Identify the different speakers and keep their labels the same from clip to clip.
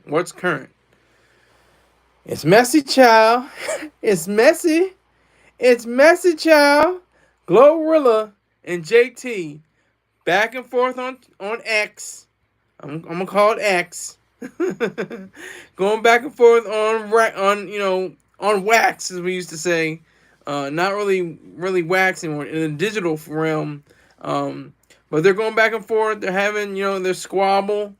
Speaker 1: What's current? It's messy, child. It's messy. It's messy, child. Glorilla and JT back and forth on X. I'm gonna call it X. Going back and forth on wax, as we used to say. Not really wax anymore in the digital realm. But they're going back and forth. They're having their squabble.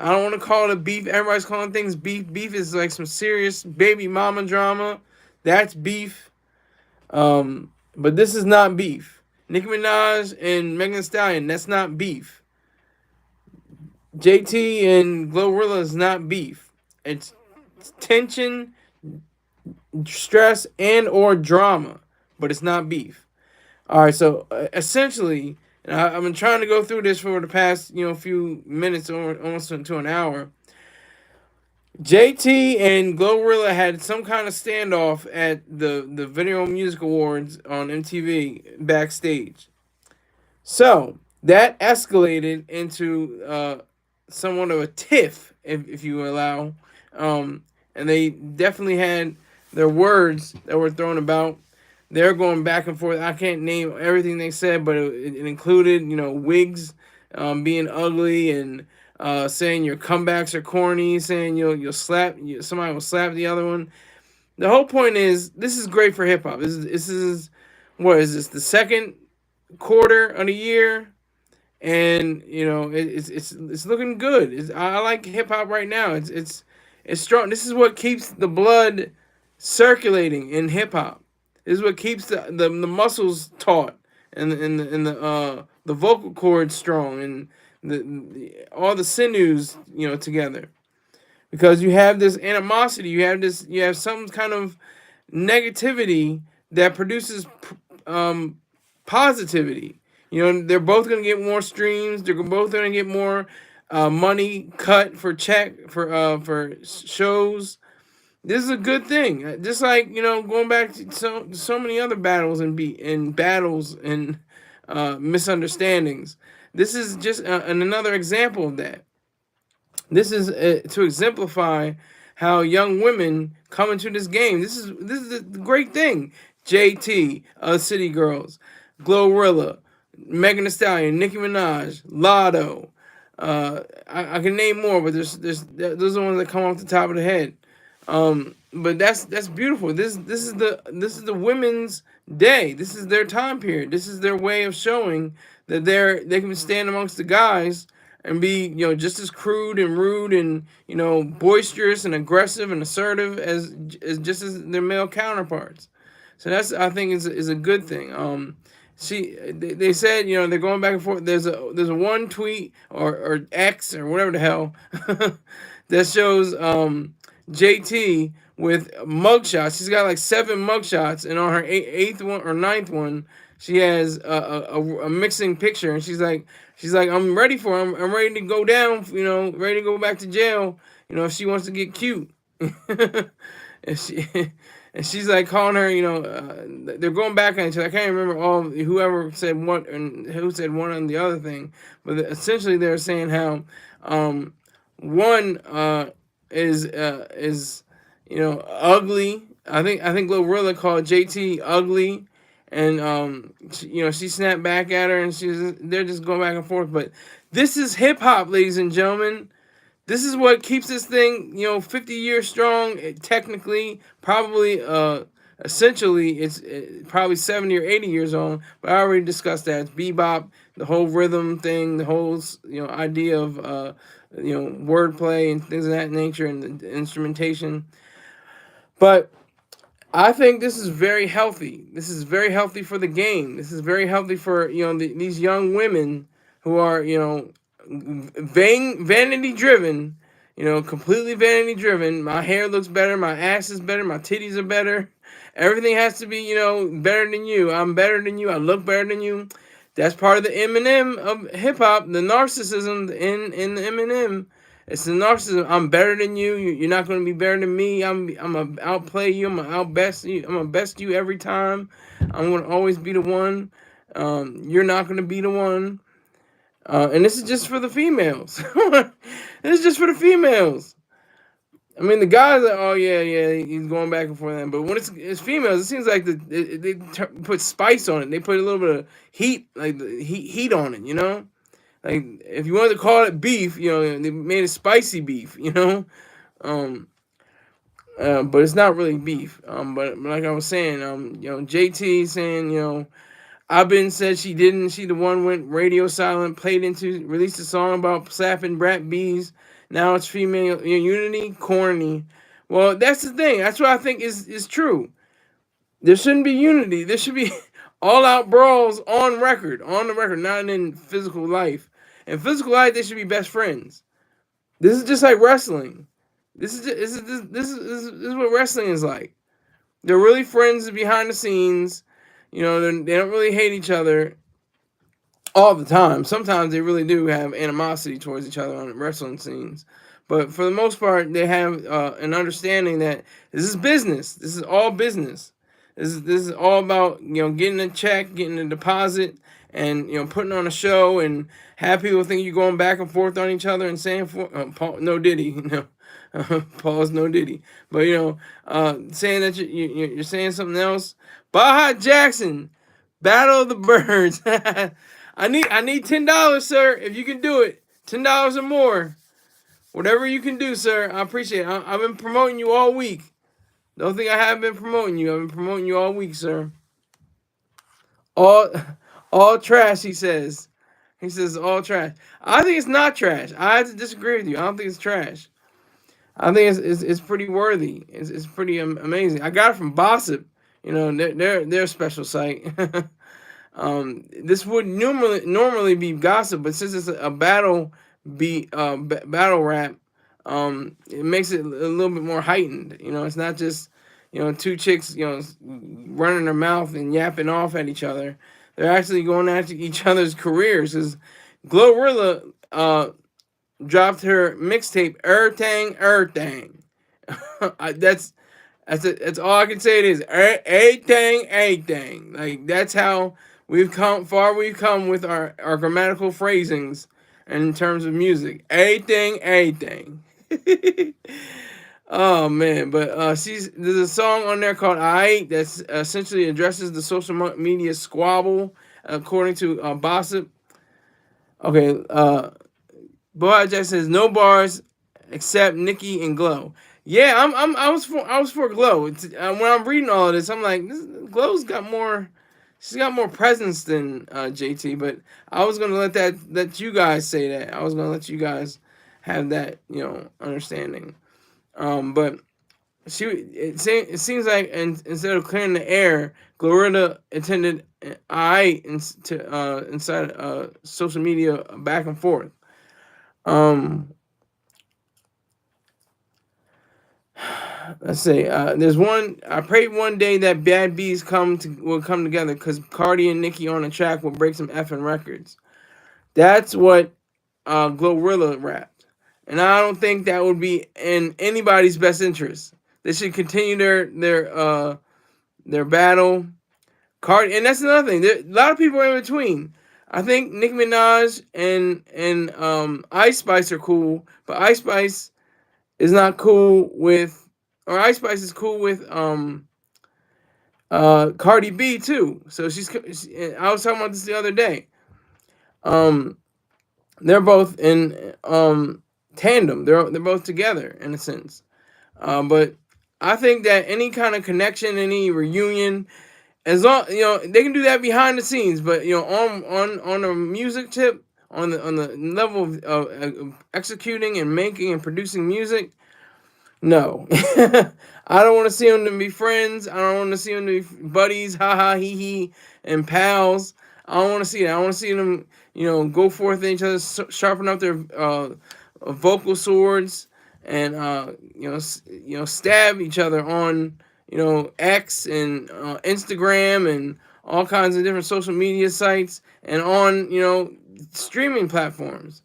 Speaker 1: I don't want to call it a beef. Everybody's calling things beef. Beef is like some serious baby mama drama. That's beef. But this is not beef. Nicki Minaj and Megan Thee Stallion, that's not beef. JT and Glorilla is not beef. It's tension, stress, and or drama, but it's not beef. All right, so essentially, I've been trying to go through this for the past few minutes, or almost into an hour. JT and Glorilla had some kind of standoff at the Video Music Awards on MTV backstage. So that escalated into somewhat of a tiff, if you allow. And they definitely had their words that were thrown about. They're going back and forth. I can't name everything they said, but it included, wigs being ugly, and saying your comebacks are corny, saying somebody will slap the other one. The whole point is, this is great for hip hop. This is what is this, the second quarter of the year, and it's looking good. I like hip hop right now. It's strong. This is what keeps the blood circulating in hip hop. This is what keeps the muscles taut, and the vocal cords strong, and all the sinews together, because you have this animosity, you have some kind of negativity that produces positivity. They're both gonna get more streams. They're both gonna get more money cut for shows. This is a good thing. Just like going back to so many other battles and misunderstandings. This is just another example of that. This is to exemplify how young women come into this game. This is the great thing. JT, City Girls, Glorilla, Megan Thee Stallion, Nicki Minaj, Lotto. I can name more, but those are the ones that come off the top of the head. But that's beautiful. This is the women's day. This is their time period. This is their way of showing that they can stand amongst the guys and be just as crude and rude and boisterous and aggressive and assertive as just as their male counterparts. So that's, I think, is a good thing. They said they're going back and forth. There's a one tweet or X or whatever the hell that shows JT with mugshots. She's got like 7 mugshots, and on her eighth one or ninth one, she has a mixing picture, and she's like, I'm ready for him. I'm ready to go down. Ready to go back to jail. If she wants to get cute, and she's like calling her. They're going back on each other. I can't remember whoever said what and who said one on the other thing, but essentially they're saying how one is ugly. I think Glorilla called JT ugly, and she snapped back at her, and they're just going back and forth. But this is hip hop, ladies and gentlemen. This is what keeps this thing 50 years strong. Technically, probably essentially it's probably 70 or 80 years old. But I already discussed that. It's bebop, the whole rhythm thing, the whole idea of wordplay and things of that nature, and the instrumentation. But I think this is very healthy. This is very healthy for the game. This is very healthy for these young women who are vanity driven. Completely vanity driven. My hair looks better. My ass is better. My titties are better. Everything has to be better than you. I'm better than you. I look better than you. That's part of the Eminem of hip hop. The narcissism in the Eminem. It's the narcissism. I'm better than you. You're not going to be better than me. I'm gonna outplay you. I'm gonna outbest you. I'm gonna best you every time. I'm gonna always be the one. You're not gonna be the one. And this is just for the females. This is just for the females. I mean, the guys are, oh yeah, yeah, he's going back and forth. But when it's females, it seems like they put spice on it. They put a little bit of heat, like the heat on it. You know, like if you wanted to call it beef, you know, they made it spicy beef. You know, um, but it's not really beef. But like I was saying, you know, JT saying, you know, Abin said she didn't. She the one went radio silent, played into, released a song about slapping brat bees. Now it's female unity, corny. Well, that's the thing. That's what I think is true. There shouldn't be unity. There should be all out brawls on the record, not in physical life. In physical life, they should be best friends. This is just like wrestling. This is what wrestling is like. They're really friends behind the scenes. You know, they don't really hate each other all the time. Sometimes they really do have animosity towards each other on wrestling scenes. But for the most part, they have an understanding that this is business. This is all business. This is all about, you know, getting a check, getting a deposit, and, you know, putting on a show and have people think you're going back and forth on each other and saying Paul, no Diddy, no. Paul's no Diddy, but you know, saying that you're saying something else. Baja Jackson, Battle of the Birds. I need $10, sir. If you can do it, $10 or more, whatever you can do, sir. I appreciate it. I've been promoting you all week. Don't think I haven't been promoting you. I've been promoting you all week, sir. All, all trash. He says. He says all trash. I think it's not trash. I have to disagree with you. I don't think it's trash. I think it's pretty worthy. It's pretty amazing. I got it from Bossip. You know, their special site. This would normally be gossip, but since it's a battle rap, it makes it a little bit more heightened. You know, it's not just, you know, two chicks, you know, running their mouth and yapping off at each other. They're actually going after each other's careers. Because Glorilla dropped her mixtape Everything. that's that's all I can say. It is everything. Like that's how we've come with our grammatical phrasings in terms of music. Everything. Oh man, but there's a song on there called "I" that essentially addresses the social media squabble, according to Bossip. Okay, Boy Jack says no bars except Nikki and Glow. Yeah, I was for Glow. When I'm reading all of this, I'm like, Glow's got more. She's got more presence than JT. But I was gonna let you guys say that. I was gonna let you guys have that, you know, understanding. But it seems like instead of clearing the air, Glorilla attended inside social media back and forth. Let's see. There's one. I pray one day that Bad Bees will come together because Cardi and Nicki on the track will break some effing records. That's what Glorilla rapped, and I don't think that would be in anybody's best interest. They should continue their battle. Cardi, and that's another thing. A lot of people are in between. I think Nicki Minaj and Ice Spice are cool, but Ice Spice is not cool with, or Ice Spice is cool with Cardi B too. So I was talking about this the other day. They're both in tandem. They're both together in a sense. But I think that any kind of connection, any reunion, as long, you know, they can do that behind the scenes, but you know, on a music tip, on the level of executing and making and producing music, no. I don't want to see them to be friends. I don't want to see them to be buddies, ha ha, hee hee, and pals. I don't want to see that. I want to see them, you know, go forth at each other, sharpen up their vocal swords, and you know, stab each other on, you know, X and Instagram and all kinds of different social media sites and on, you know, streaming platforms.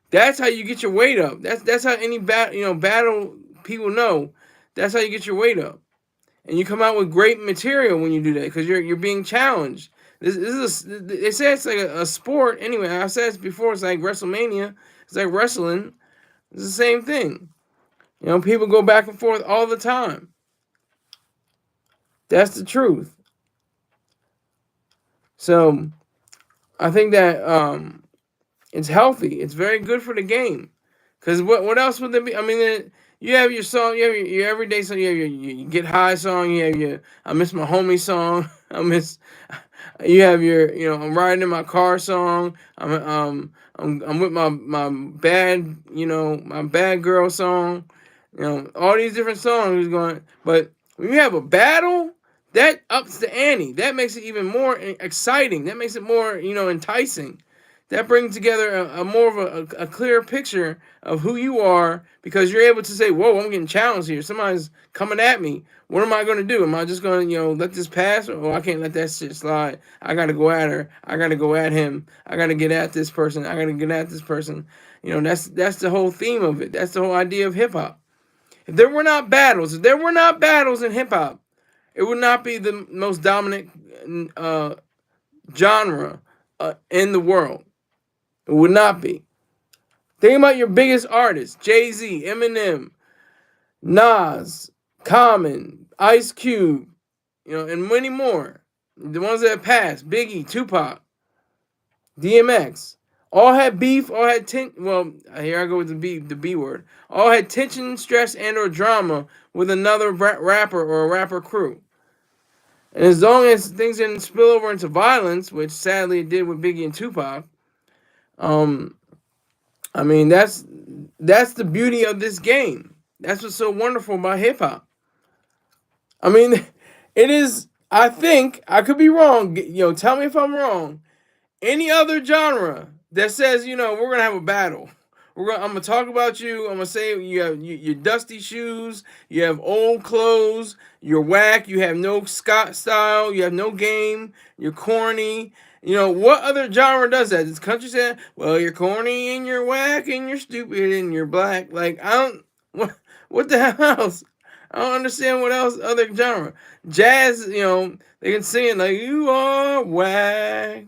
Speaker 1: That's how you get your weight up. That's how any battle people know. That's how you get your weight up, and you come out with great material when you do that because you're being challenged. They say it's like a sport. Anyway, I said this before. It's like WrestleMania. It's like wrestling. It's the same thing. You know, people go back and forth all the time. That's the truth. So I think that it's healthy. It's very good for the game. Cause what else would there be? I mean, you have your song, you have your everyday song, you have your get high song, you have your I miss my homie song, I miss. You have your I'm riding in my car song. I'm with my bad my bad girl song. All these different songs going. But when you have a battle, that ups the ante. That makes it even more exciting. That makes it more enticing. That brings together a more of a clearer picture of who you are because you're able to say, "Whoa, I'm getting challenged here. Somebody's coming at me. What am I going to do? Am I just going to let this pass? Or I can't let that shit slide. I got to go at her. I got to go at him. I got to get at this person. I got to get at this person." That's the whole theme of it. That's the whole idea of hip hop. If there were not battles in hip hop, it would not be the most dominant genre in the world. It would not be. Think about your biggest artists: Jay-Z, Eminem, Nas, Common, Ice Cube, and many more. The ones that have passed: Biggie, Tupac, DMX. All had beef. All had well, here I go with the B word. All had tension, stress, and/or drama with another rapper or a rapper crew. And as long as things didn't spill over into violence, which sadly it did with Biggie and Tupac, um, I mean that's the beauty of this game. That's what's so wonderful about hip hop. I mean, it is. I think I could be wrong. Tell me if I'm wrong. Any other genre that says, we're gonna have a battle. I'm gonna talk about you. I'm gonna say you have your dusty shoes. You have old clothes. You're whack. You have no Scott style. You have no game. You're corny. What other genre does that? Does country say, well, you're corny and you're whack and you're stupid and you're black? Like I don't. What the hell else? I don't understand what else other genre. Jazz, they can sing it like you are whack.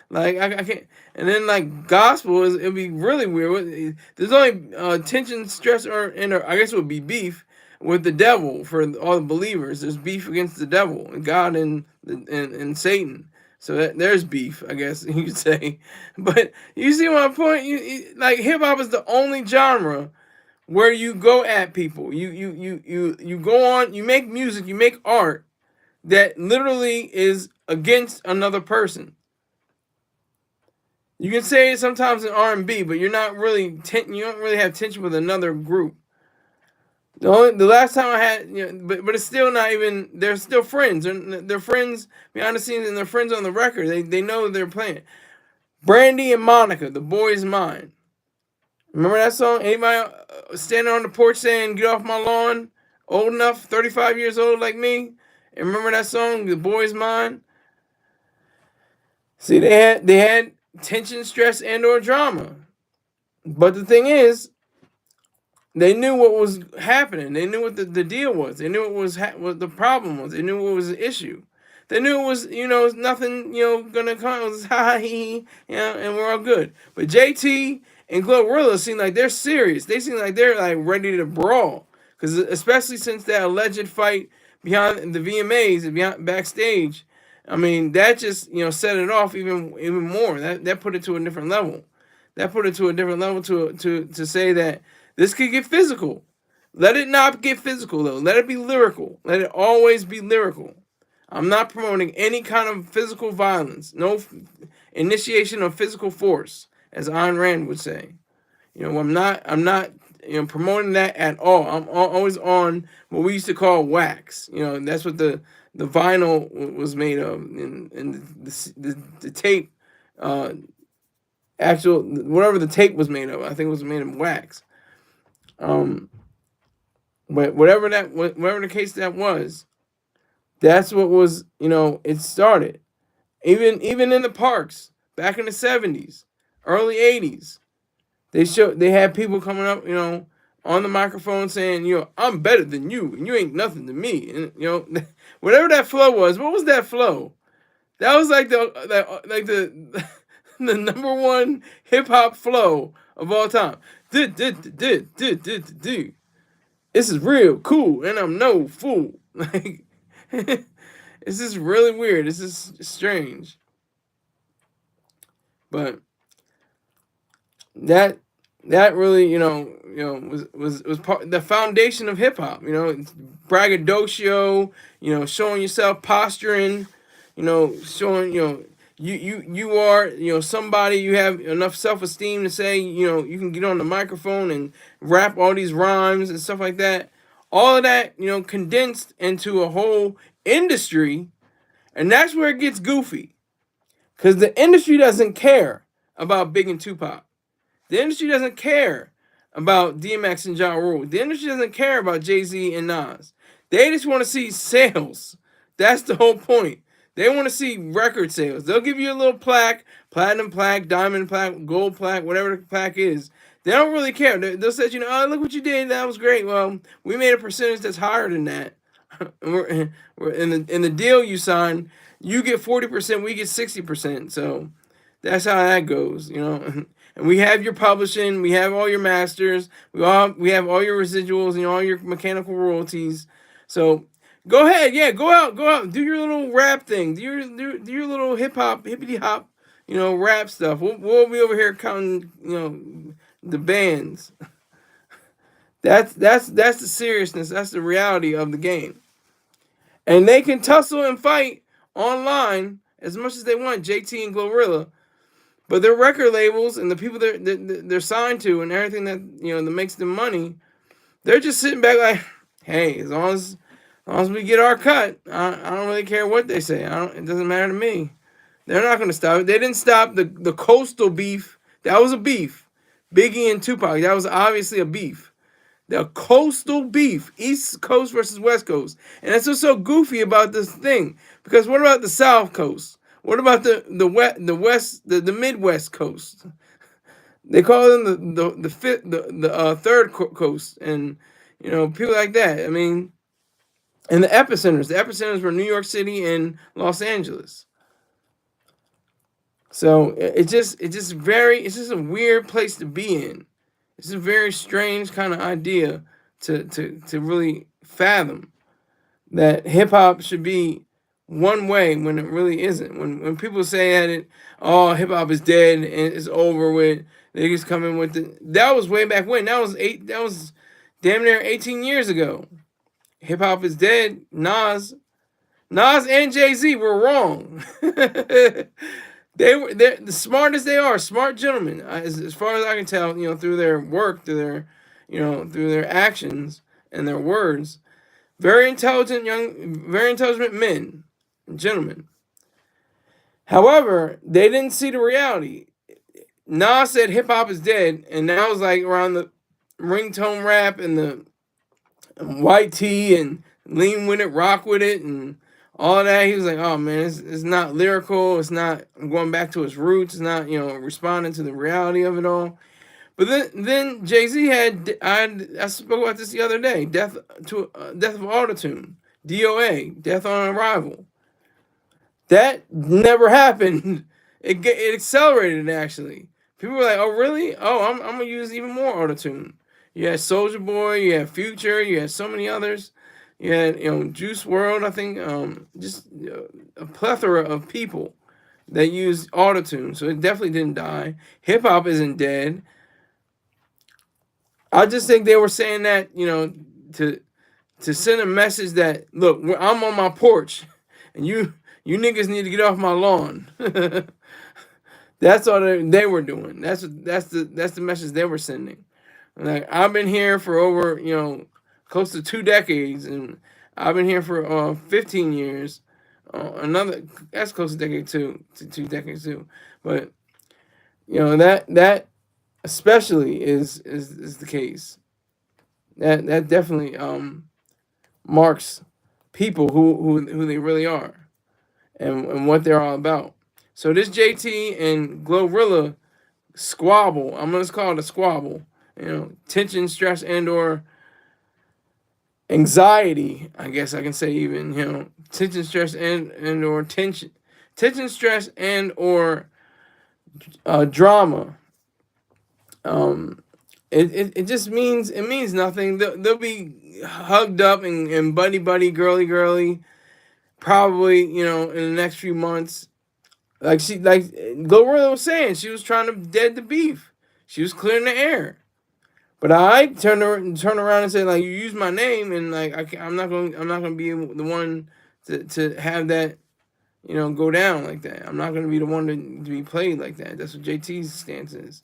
Speaker 1: Like I can't. And then like gospel it'd be really weird. There's only tension, stress, or I guess it would be beef with the devil for all the believers. There's beef against the devil and God and Satan. So there's beef, I guess you could say. But you see my point. Like hip hop is the only genre where you go at people. You go on. You make music. You make art that literally is against another person. You can say it sometimes in R&B, but you're not really you don't really have tension with another group. The last time I had but it's still not even. They're still friends. They're friends behind the scenes, and they're friends on the record. They know they're playing. Brandy and Monica, The Boy Is Mine. Remember that song? Anybody standing on the porch saying, "Get off my lawn"? Old enough, 35 years old like me, and remember that song, "The Boy Is Mine"? See, they had tension, stress, and/or drama. But the thing is, they knew what was happening. They knew what the deal was. They knew what the problem was. They knew what was the issue. They knew it was nothing gonna come. It was ha he and we're all good. But JT and Glorilla seem like they're serious. They seem like they're like ready to brawl. Because especially since that alleged fight behind the VMAs and behind backstage, I mean that just set it off even more. That put it to a different level. That put it to a different level to say that this could get physical. Let it not get physical though. Let it be lyrical. Let it always be lyrical. I'm not promoting any kind of physical violence. No initiation of physical force, as Ayn Rand would say. I'm not promoting that at all. I'm always on what we used to call wax. That's what the vinyl was made of, and the tape, actual whatever the tape was made of. I think it was made of wax. But whatever the case that was, that's what was it started. Even in the parks back in the 70s, early 80s, they had people coming up on the microphone saying I'm better than you and you ain't nothing to me, and whatever that flow was. What was that flow? That was like the the number one hip hop flow of all time. this is real cool, and I'm no fool. Like, it's just really weird. It's just strange. But that that really, was part the foundation of hip hop. Braggadocio, showing yourself, posturing, showing, you are, somebody, you have enough self-esteem to say, you can get on the microphone and rap all these rhymes and stuff like that. All of that, condensed into a whole industry, and that's where it gets goofy. Because the industry doesn't care about Big and Tupac. The industry doesn't care about DMX and Ja Rule. The industry doesn't care about Jay-Z and Nas. They just want to see sales. That's the whole point. They want to see record sales. They'll give you a little plaque, platinum plaque, diamond plaque, gold plaque, whatever the plaque is. They don't really care. They'll say, oh, look what you did. That was great. Well, we made a percentage that's higher than that. We're in the deal you sign, you get 40%, we get 60%. So that's how that goes, And we have your publishing, we have all your masters, we have all your residuals and all your mechanical royalties. So go ahead, yeah, go out, do your little rap thing, do your little hippity hop, rap stuff. We'll be over here counting, the bands. That's the seriousness. That's the reality of the game. And they can tussle and fight online as much as they want, JT and Glorilla. But their record labels and the people they're signed to and everything that makes them money, they're just sitting back like, hey, as long as we get our cut, I don't really care what they say. It doesn't matter to me. They're not going to stop it. They didn't stop the coastal beef. That was a beef. Biggie and Tupac, that was obviously a beef. The coastal beef, East Coast versus West Coast. And that's what's so goofy about this thing. Because what about the South Coast? What about the Midwest Coast? They call them the third coast, and people like that. I mean, and the epicenters. The epicenters were New York City and Los Angeles. So it's just a weird place to be in. It's a very strange kind of idea to really fathom that hip hop should be one way when it really isn't. When people say that hip hop is dead and it's over with, they just come in with it. That was way back when. That was damn near 18 years ago. Hip hop is dead. Nas and Jay-Z were wrong. They're the smartest they are, smart gentlemen, as far as I can tell, through their work, through their actions and their words. Very intelligent men and gentlemen. However, they didn't see the reality. Nas said hip hop is dead, and that was like around the ringtone rap and the white tee and lean with it, rock with it, and all of that. He was like, oh man, it's not lyrical. It's not going back to its roots. It's not responding to the reality of it all. But then Jay-Z I spoke about this the other day. Death of Autotune, DOA, Death on Arrival. That never happened. It accelerated actually. People were like, oh really? Oh, I'm gonna use even more Autotune. You had Soulja Boy, you had Future, you had so many others. You had Juice WRLD. I think just a plethora of people that use Autotune. So it definitely didn't die. Hip hop isn't dead. I just think they were saying that, to send a message that, look, I'm on my porch, and you niggas need to get off my lawn. That's all they were doing. That's the message they were sending. Like, I've been here for over, close to 2 decades, and I've been here for 15 years. That's close to decade to 2 decades too. But that especially is the case. That definitely marks people who they really are and what they're all about. So this JT and Glorilla squabble, I'm gonna call it a squabble. Tension, stress, and or anxiety. I guess I can say even tension, stress, and or tension, stress, and or drama. It just means nothing. They'll be hugged up and buddy buddy, girly girly, probably, in the next few months. Like Glorilla was saying, she was trying to dead the beef. She was clearing the air. But I turn around and say, like, you use my name, and like I'm not gonna be the one to have that, go down like that. I'm not gonna be the one to be played like that. That's what JT's stance is.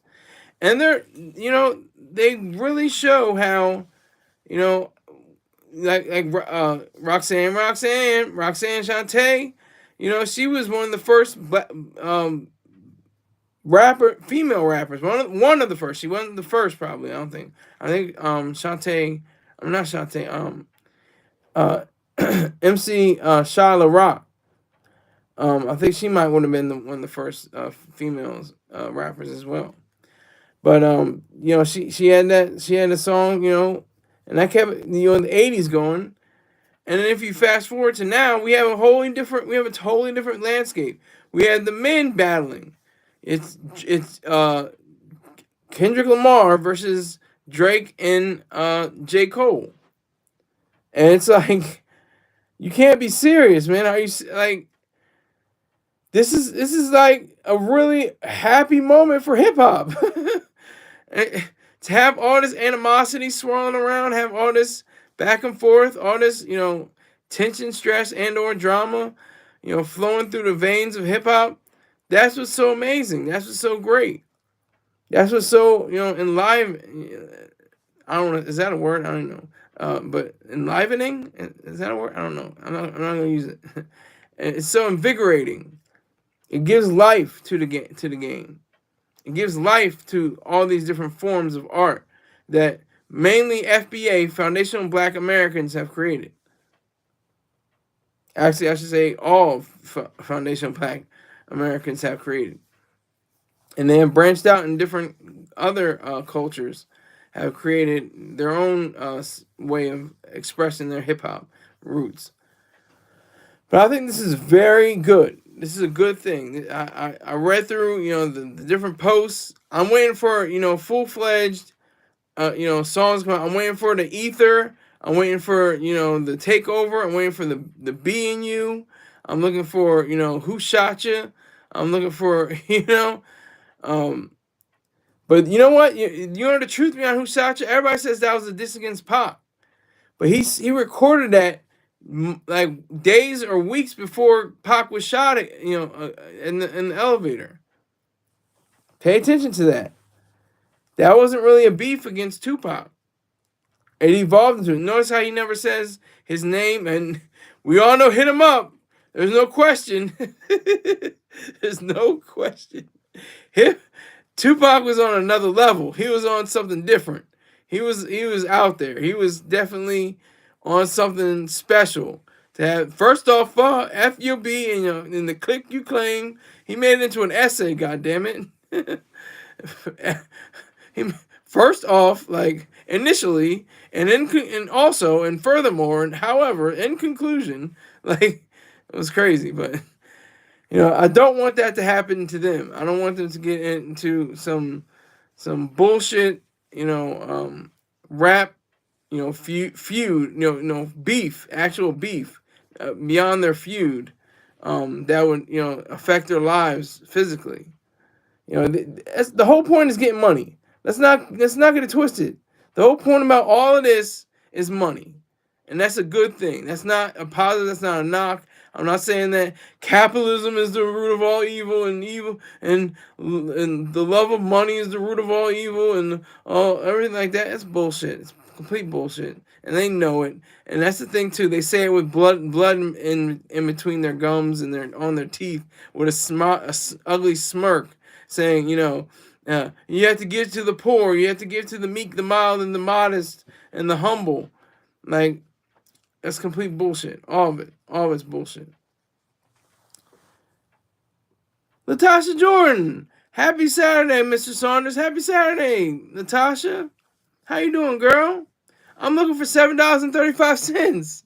Speaker 1: And they really show how, you know Roxanne Shante, she was one of the first female rappers. One of the first. She wasn't the first, probably. I don't think. I think Shantae. I'm not Shantae. Uh, MC Shyla Rock. I think she might would have been one of the first females rappers as well. But she had a song, and that kept in the '80s going. And then if you fast forward to now, we have a totally different landscape. We had the men battling. It's Kendrick Lamar versus Drake and J. Cole. And it's like, you can't be serious, man. Are you like, this is like a really happy moment for hip hop. To have all this animosity swirling around, have all this back and forth, all this, tension, stress, and or drama, flowing through the veins of hip hop. That's what's so amazing. That's what's so great. That's what's so, enlivening. I don't know. Is that a word? I don't know. But enlivening? Is that a word? I don't know. I'm not going to use it. It's so invigorating. It gives life to the game. It gives life to all these different forms of art that mainly FBA, Foundational Black Americans, have created. Actually, I should say all Foundational Black Americans have created. And they have branched out in different other cultures, have created their own way of expressing their hip-hop roots. But I think this is very good. This is a good thing. I read through, the different posts. I'm waiting for, full-fledged, songs come out. I'm waiting for the Ether. I'm waiting for, the Takeover. I'm waiting for the Be in You. I'm looking for, Who Shot You. I'm looking for, but you know what? You know the truth behind Who Shot You? Everybody says that was a diss against Pac. But he recorded that like days or weeks before Pac was shot at, in the elevator. Pay attention to that. That wasn't really a beef against Tupac. It evolved into it. Notice how he never says his name, and we all know Hit Him Up. There's no question. There's no question. Tupac was on another level. He was on something different. He was out there. He was definitely on something special. To have, first off, FUB and in the click you claim, he made it into an essay. God damn it! First off, like initially, and then and also and furthermore, and however, in conclusion, like it was crazy, but. I don't want that to happen to them. I don't want them to get into some bullshit, rap, feud, beef, actual beef, beyond their feud, that would, affect their lives physically. The whole point is getting money. Let's not get it twisted. The whole point about all of this is money. And that's a good thing. That's not a positive, that's not a knock. I'm not saying that capitalism is the root of all evil and the love of money is the root of all evil and all everything like that. It's bullshit. It's complete bullshit. And they know it. And that's the thing too. They say it with blood in between their gums and on their teeth with a ugly smirk, saying, you have to give to the poor, you have to give to the meek, the mild, and the modest, and the humble. Like, that's complete bullshit. All of it. All of it's bullshit. Natasha Jordan. Happy Saturday, Mr. Saunders. Happy Saturday, Natasha. How you doing, girl? I'm looking for $7.35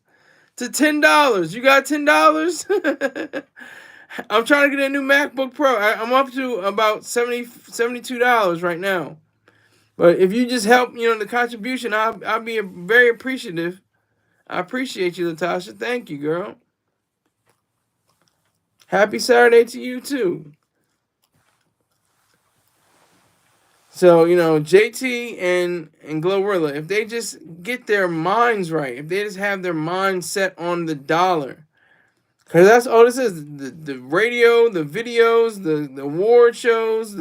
Speaker 1: to $10. You got $10? I'm trying to get a new MacBook Pro. I'm up to about $72 right now. But if you just help, the contribution, I'll be very appreciative. I appreciate you, Latasha. Thank you, girl. Happy Saturday to you too. So, JT and Glorilla, if they just get their minds right, if they just have their mind set on the dollar, because that's all this is. The radio, the videos, the award shows,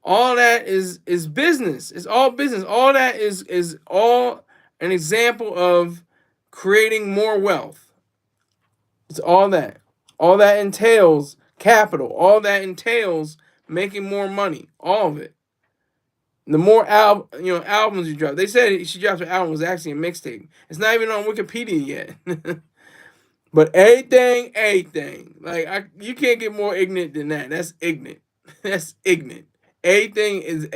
Speaker 1: all that is business. It's all business. All that is all an example of creating more wealth. It's all that. All that entails capital. All that entails making more money. All of it. The more albums you drop. They said she dropped an album was actually a mixtape. It's not even on Wikipedia yet. But everything. Like you can't get more ignorant than that. That's ignorant. That's ignorant. Everything is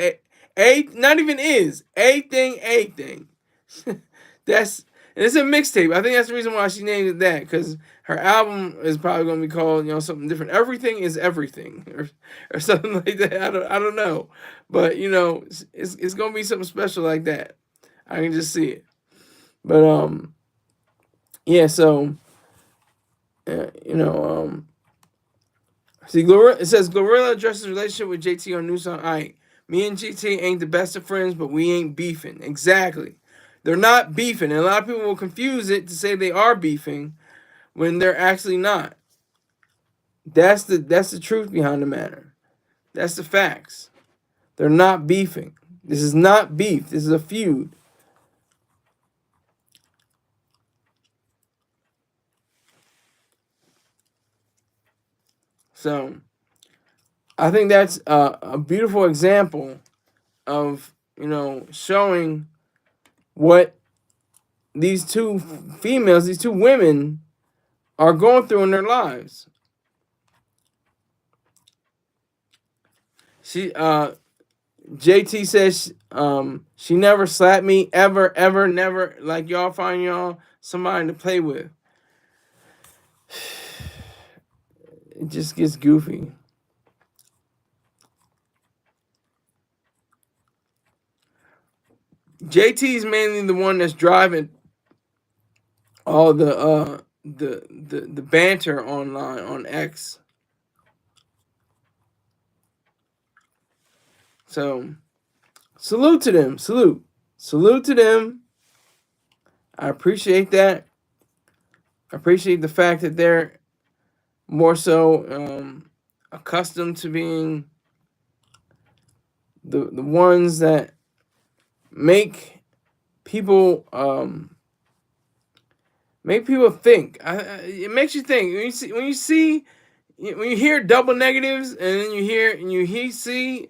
Speaker 1: not even is. Everything. That's it's a mixtape. I think that's the reason why she named it that, because her album is probably gonna be called, something different. Everything is everything, or something like that. I don't know. But it's gonna be something special like that. I can just see it. But yeah, so see, it says Glorilla addresses relationship with JT on new song. All right, me and JT ain't the best of friends, but we ain't beefing. Exactly, they're not beefing, and a lot of people will confuse it to say they are beefing when they're actually not. That's the truth behind the matter. That's the facts. They're not beefing. This is not beef. This is a feud. So I think that's a beautiful example of showing what these two females, these two women, are going through in their lives. She JT says she never slapped me ever, never. Like, y'all find y'all somebody to play with. It just gets goofy. JT's mainly the one that's driving all the banter online on X. So salute to them. Salute to them. I appreciate that. I appreciate the fact that they're more so accustomed to being the ones that make people think. It makes you think when you hear double negatives, and then you see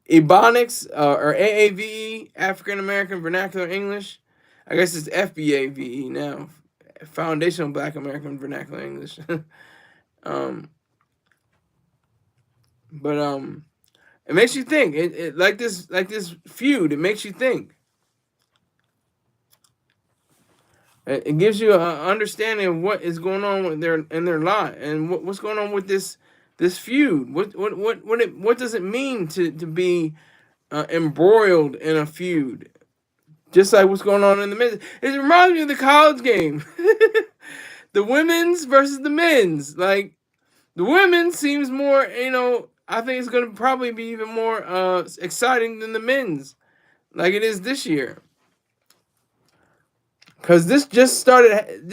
Speaker 1: Ebonics or AAVE, African American Vernacular English. I guess it's FBAVE now, Foundational Black American Vernacular English. But it makes you think. It like this feud. It makes you think. It gives you an understanding of what is going on with in their life, and what's going on with this feud. What does it mean to be embroiled in a feud? Just like what's going on in the men's. It reminds me of the college game. The women's versus the men's. Like, the women seems more, I think it's going to probably be even more exciting than the men's, like it is this year. Because this just started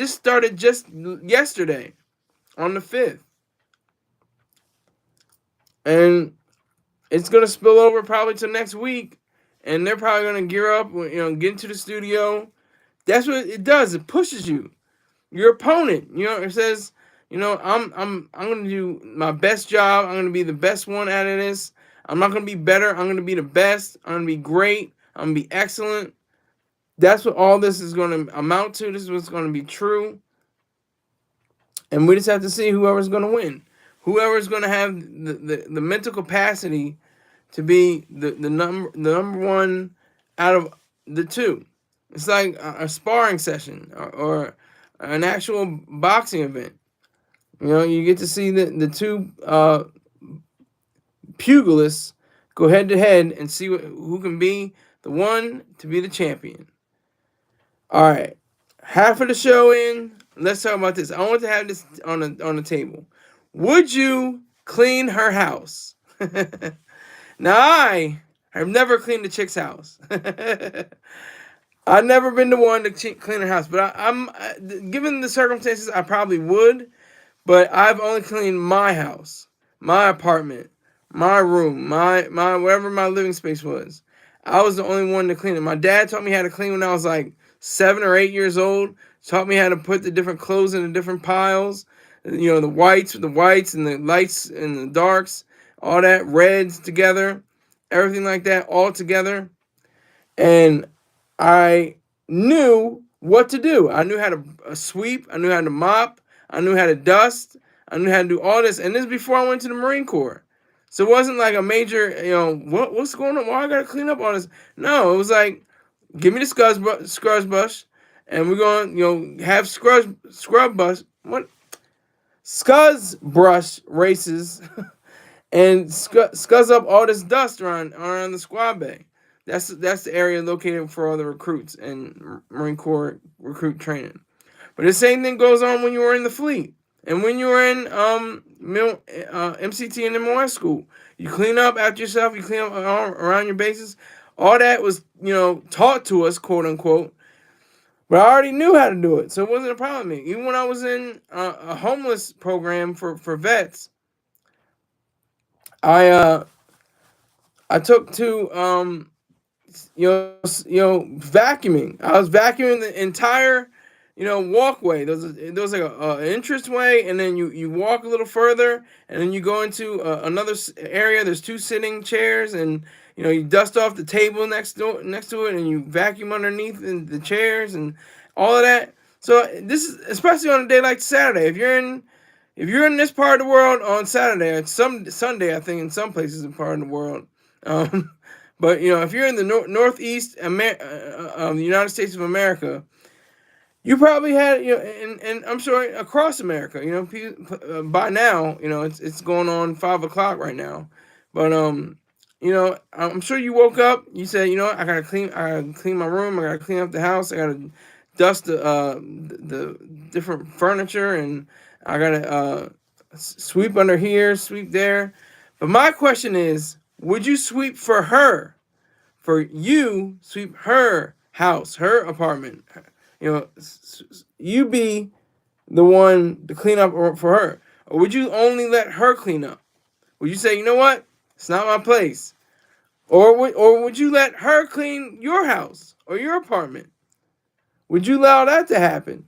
Speaker 1: just yesterday on the 5th. And it's going to spill over probably to next week. And they're probably going to gear up, get into the studio. That's what it does. It pushes you. Your opponent, it says, I'm going to do my best job. I'm going to be the best one out of this. I'm not going to be better. I'm going to be the best. I'm going to be great. I'm going to be excellent. That's what all this is going to amount to. This is what's going to be true. And we just have to see whoever's going to win. Whoever's going to have the mental capacity to be the number one out of the two. It's like a sparring session or an actual boxing event. You get to see the two pugilists go head to head and see who can be the one to be the champion. All right, half of the show in. Let's talk about this. I want to have this on the table. Would you clean her house? Now I have never cleaned a chick's house. I've never been the one to clean her house, but I'm given the circumstances, I probably would. But I've only cleaned my house, my apartment, my room, my wherever my living space was. I was the only one to clean it. My dad taught me how to clean when I was like 7 or 8 years old. Taught me how to put the different clothes in the different piles. You know, the whites with the whites and the lights and the darks, all that reds together, everything like that all together. And I knew what to do. I knew how to sweep. I knew how to mop. I knew how to dust. I knew how to do all this. And this is before I went to the Marine Corps. So it wasn't like a major, what's going on? Why I got to clean up all this? No, it was like, give me the scrub brush, and we're going to, have scrub brush. What? Scuzz brush races and scuzz up all this dust around the squad bay. That's the area located for all the recruits and Marine Corps recruit training. But the same thing goes on when you were in the fleet and when you were in MCT and MOS school. You clean up after yourself. You clean up around your bases. All that was taught to us, quote unquote. But I already knew how to do it, so it wasn't a problem with me. Even when I was in a homeless program for vets, I took to vacuuming. I was vacuuming the entire walkway. There was like an entrance way, and then you walk a little further, and then you go into another area. There's 2 sitting chairs, and you dust off the table next to it, and you vacuum underneath the chairs and all of that. So this is especially on a day like Saturday. If you're in this part of the world on Saturday, or some Sunday, I think in some places in part of the world. But if you're in the northeast the United States of America, you probably had and I'm sure across America, by now, it's going on 5 o'clock right now, but I'm sure you woke up, you said, I gotta clean my room, I gotta clean up the house, I gotta dust the different furniture, and I gotta sweep under here, sweep there. But my question is, would you sweep for her? For you, sweep her house, her apartment. You be the one to clean up for her. Or would you only let her clean up? Would you say, you know what? It's not my place. Or would you let her clean your house or your apartment? Would you allow that to happen?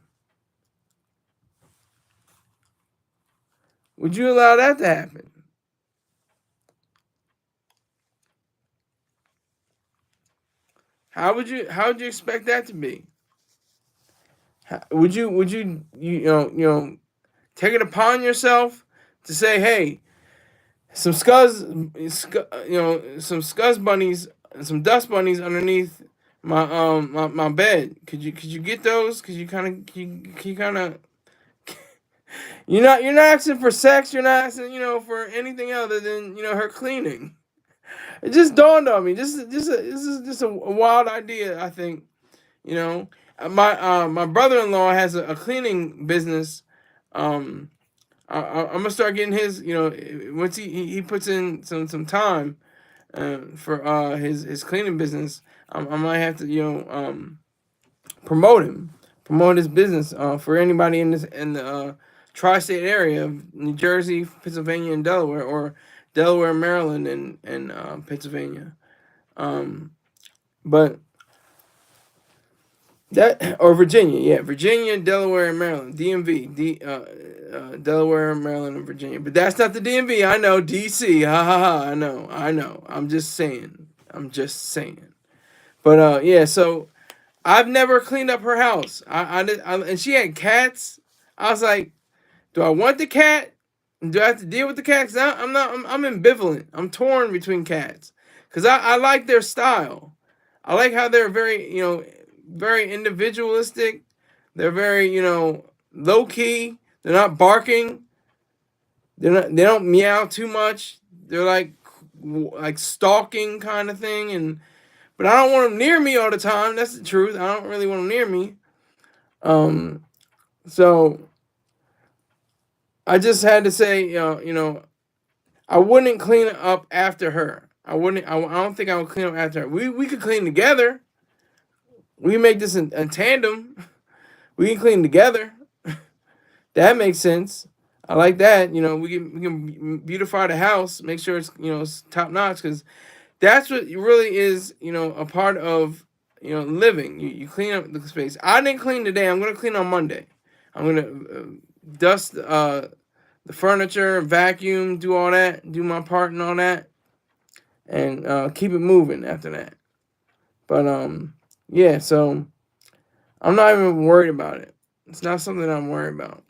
Speaker 1: Would you allow that to happen? How would you expect that to be? Would you take it upon yourself to say, hey, some scuzz bunnies, some dust bunnies underneath my bed. Could you get those? Could you kind of you're not asking for sex. You're not asking for anything other than her cleaning. It just dawned on me. This is just a wild idea. I think my brother-in-law has a cleaning business. I'm gonna start getting his. Once he puts in some time for his cleaning business, I might have to promote his business for anybody in the tri-state area of New Jersey, Pennsylvania, and Delaware, or Delaware, Maryland, and Pennsylvania. But that, or Virginia, yeah, Virginia, Delaware, and Maryland, DMV, Delaware, Maryland, and Virginia. But that's not the DMV. I know, DC. Ha ha ha. I know. I'm just saying. But yeah. So I've never cleaned up her house. And she had cats. I was like, do I want the cat? Do I have to deal with the cat? Cause I'm ambivalent. I'm torn between cats. Cause I like their style. I like how they're very individualistic. They're very, low key. They're not barking. They don't meow too much. They're like like stalking kind of thing, but I don't want them near me all the time. That's the truth. I don't really want them near me. So I just had to say, I wouldn't clean up after her. I wouldn't. I don't think I would clean up after her. We could clean together. We can make this in tandem. We can clean together. That makes sense. I like that. We can beautify the house, make sure it's top notch, because that's what really is a part of living. You clean up the space. I didn't clean today. I'm gonna clean on Monday. I'm gonna dust the furniture, vacuum, do all that, do my part and all that, and keep it moving after that. But yeah. So I'm not even worried about it. It's not something I'm worried about.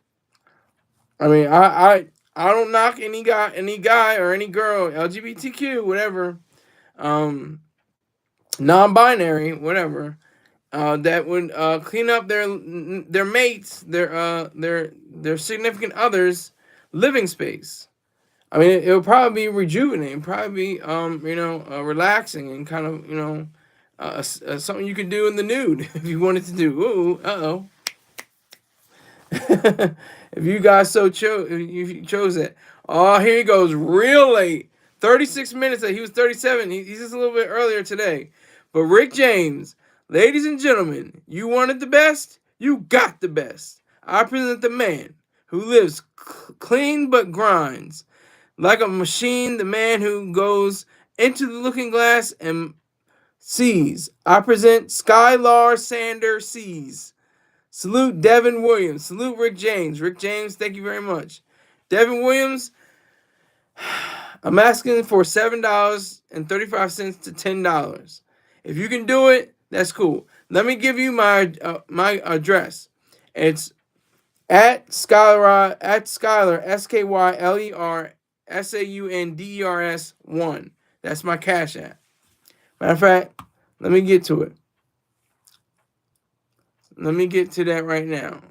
Speaker 1: I mean, I don't knock any guy or any girl, LGBTQ, whatever, um, non-binary, whatever, that would clean up their mates, their significant others' living space. I mean, it would probably be rejuvenating, probably be relaxing and kind of something you could do in the nude if you wanted to do. Ooh, uh-oh. If you guys if you chose it. Oh, here he goes, real late. 36 minutes late. He was 37. He's just a little bit earlier today. But Rick James, ladies and gentlemen, you wanted the best? You got the best. I present the man who lives clean but grinds like a machine, the man who goes into the looking glass and sees. I present Skylar Sander sees. Salute Devin Williams. Salute Rick James. Rick James, thank you very much. Devin Williams, I'm asking for $7.35 to $10. If you can do it, that's cool. Let me give you my address. It's at Skylar SkylerSaunders 1. That's my Cash App. Matter of fact, let me get to it. Let me get to that right now.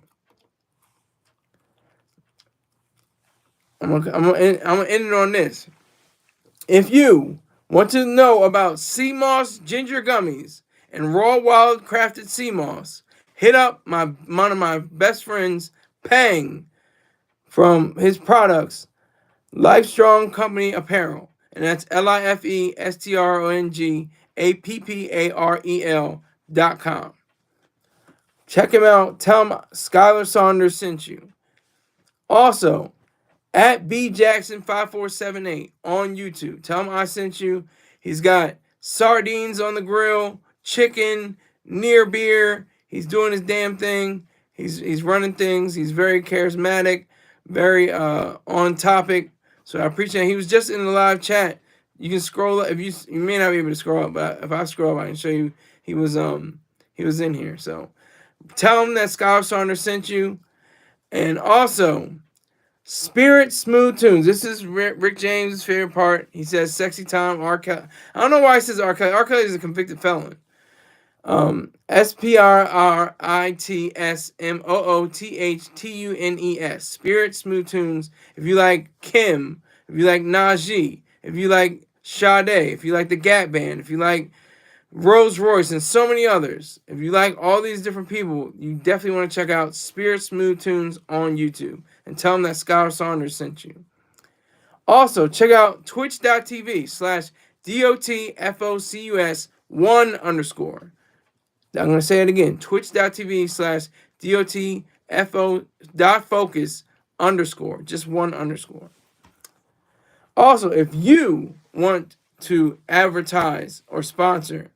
Speaker 1: I'm gonna end it on this. If you want to know about sea moss ginger gummies and raw wild crafted sea moss, hit up one of my best friends, Pang, from his products, Lifestrong Company Apparel, and that's LifeStrongApparel.com. Check him out. Tell him Skylar Saunders sent you. Also, at bjackson5478 on YouTube. Tell him I sent you. He's got sardines on the grill, chicken, near beer. He's doing his damn thing. He's running things. He's very charismatic, very on topic. So I appreciate it. He was just in the live chat. You can scroll up. You may not be able to scroll up, but if I scroll up, I can show you he was in here. So tell him that Skylar Saunders sent you. And also, Spirit Smooth Tunes. This is Rick James' favorite part. He says, sexy time, R. Kelly. I don't know why he says R. Kelly. R. Kelly is a convicted felon. SPRITSMOOTHTUNES. Spirit Smooth Tunes. If you like Kim, if you like Najee, if you like Sade, if you like the Gap Band, if you like Rolls Royce, and so many others. If you like all these different people, you definitely want to check out Spirit Smooth Tunes on YouTube and tell them that Skylar Saunders sent you. Also, check out twitch.tv/DOTFOCUS1_. I'm going to say it again. Twitch.tv/DOTFO.focus_. Just one underscore. Also, if you want to advertise or sponsor,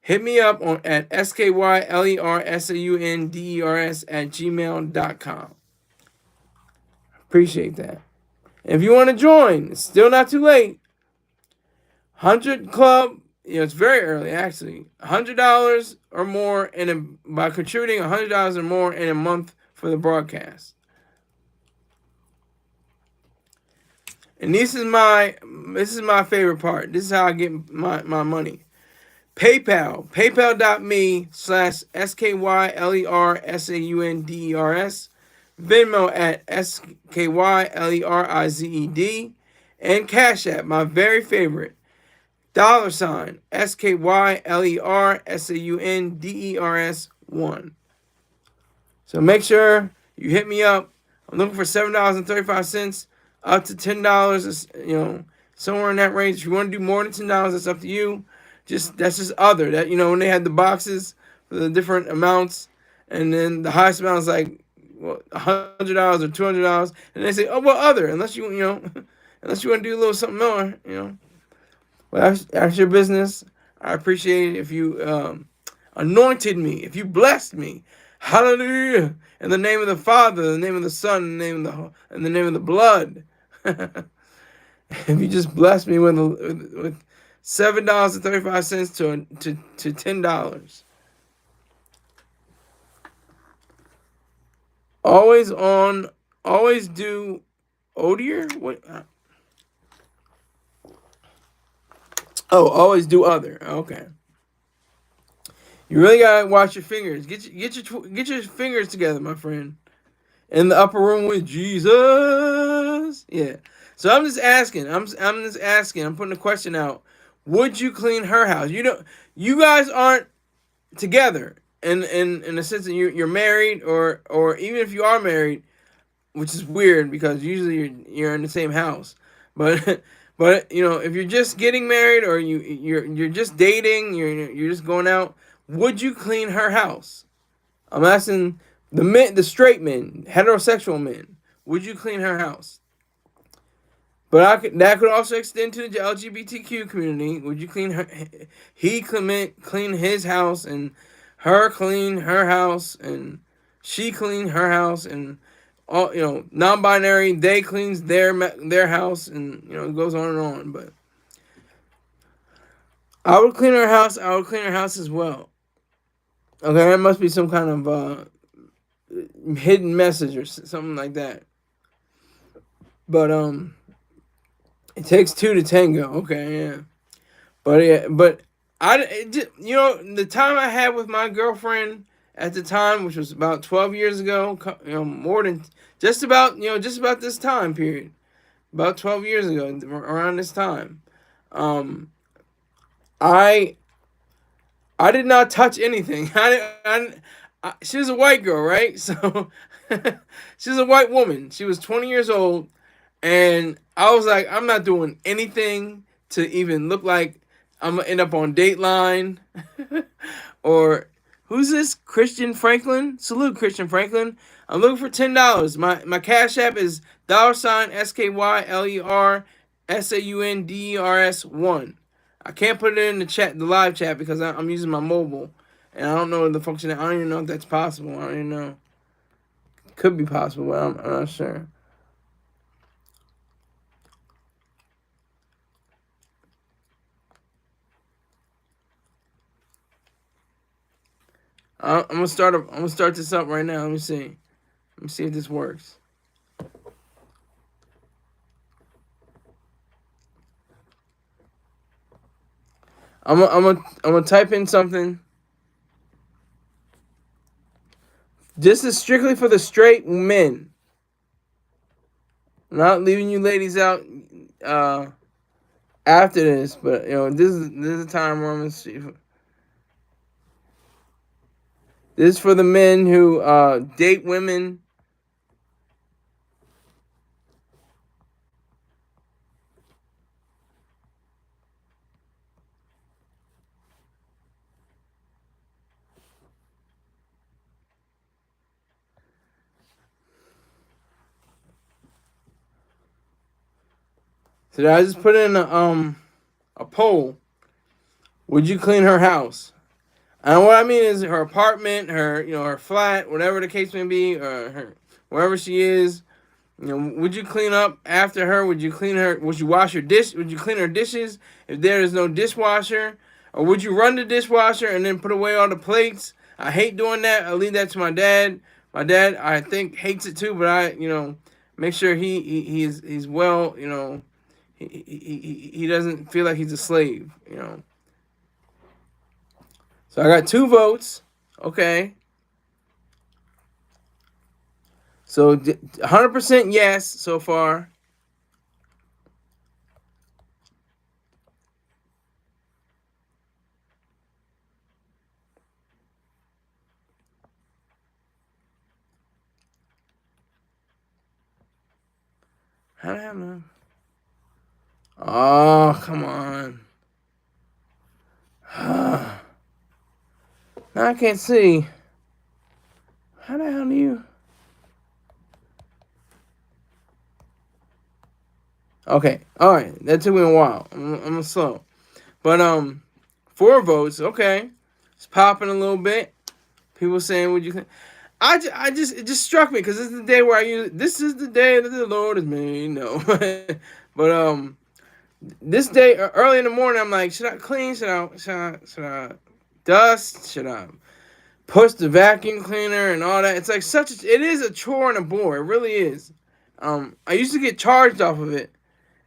Speaker 1: hit me up at SKYLERSAUNDERS@gmail.com. Appreciate that. If you want to join, it's still not too late. 100 Club, it's very early actually. $100 or more by contributing $100 or more in a month for the broadcast. And this is my favorite part. This is how I get my money. PayPal, paypal.me/SKYLERSAUNDERS. Venmo at SKYLERIZED. and Cash App, my very favorite, $ SKYLERSAUNDERS1. So make sure you hit me up. I'm looking for $7.35 up to $10. Somewhere in that range. If you want to do more than $10, that's up to you. That's just other. That when they had the boxes for the different amounts, and then the highest amount is like $100 or $200, and they say, oh well, other. Unless unless you want to do a little something more. Well, that's your business. I appreciate it if you anointed me, if you blessed me. Hallelujah. In the name of the Father, in the name of the Son, in the name of the blood. If you just bless me with $7.35 to $10. Always do Odier? What? Oh, always do other. Okay. You really gotta watch your fingers. Get your fingers together, my friend. In the upper room with Jesus. Yeah. So I'm just asking. I'm just asking. I'm putting a question out. Would you clean her house? You guys aren't together in the sense that you're married, or even if you are married, which is weird because usually you're in the same house. But but if you're just getting married, or you're just dating, you're just going out, would you clean her house? I'm asking the straight men, heterosexual men. Would you clean her house? But that could also extend to the LGBTQ community. Would you clean her? He clean his house, and her clean her house, and she clean her house, and all non-binary, they cleans their house, and it goes on and on. But I would clean her house. I would clean her house as well. Okay, that must be some kind of hidden message or something like that. But it takes two to tango. Okay, yeah. But the time I had with my girlfriend at the time, which was about 12 years ago, more than just about this time period, about 12 years ago, around this time, I did not touch anything. She was a white girl, right? So she was a white woman. She was 20 years old, and I was like, I'm not doing anything to even look like I'm gonna end up on Dateline. Or who's this? Christian Franklin? Salute, Christian Franklin. I'm looking for $10. My Cash App is $SKYLERSAUNDERS1. I can't put it in the live chat, because I'm using my mobile, and I don't know the function. I don't even know if that's possible. I don't even know. It could be possible, but I'm not sure. I'm gonna start this up right now. Let me see if this works. I'm gonna type in something. This is strictly for the straight men. I'm not leaving you ladies out after this, but this is a time where I'm gonna see. This is for the men who date women. So I just put in a poll. Would you clean her house? And what I mean is her apartment, her flat, whatever the case may be, or wherever she is. Would you clean up after her? Would you clean her? Would you wash her dish? Would you clean her dishes if there is no dishwasher? Or would you run the dishwasher and then put away all the plates? I hate doing that. I leave that to my dad. My dad, I think, hates it too, but I make sure he's well. He doesn't feel like he's a slave. So I got 2 votes. Okay. So 100% yes so far. How the hell no? Oh, come on. Now I can't see. How the hell do you? Okay, all right. That took me a while. I'm slow, but 4 votes. Okay, it's popping a little bit. People saying, "Would you think?" It just struck me because this is the day where I use. This is the day that the Lord has made. No, but this day early in the morning, I'm like, should I clean? Should I dust? Should I push the vacuum cleaner and all that? It's like it is a chore and a bore. It really is. I used to get charged off of it.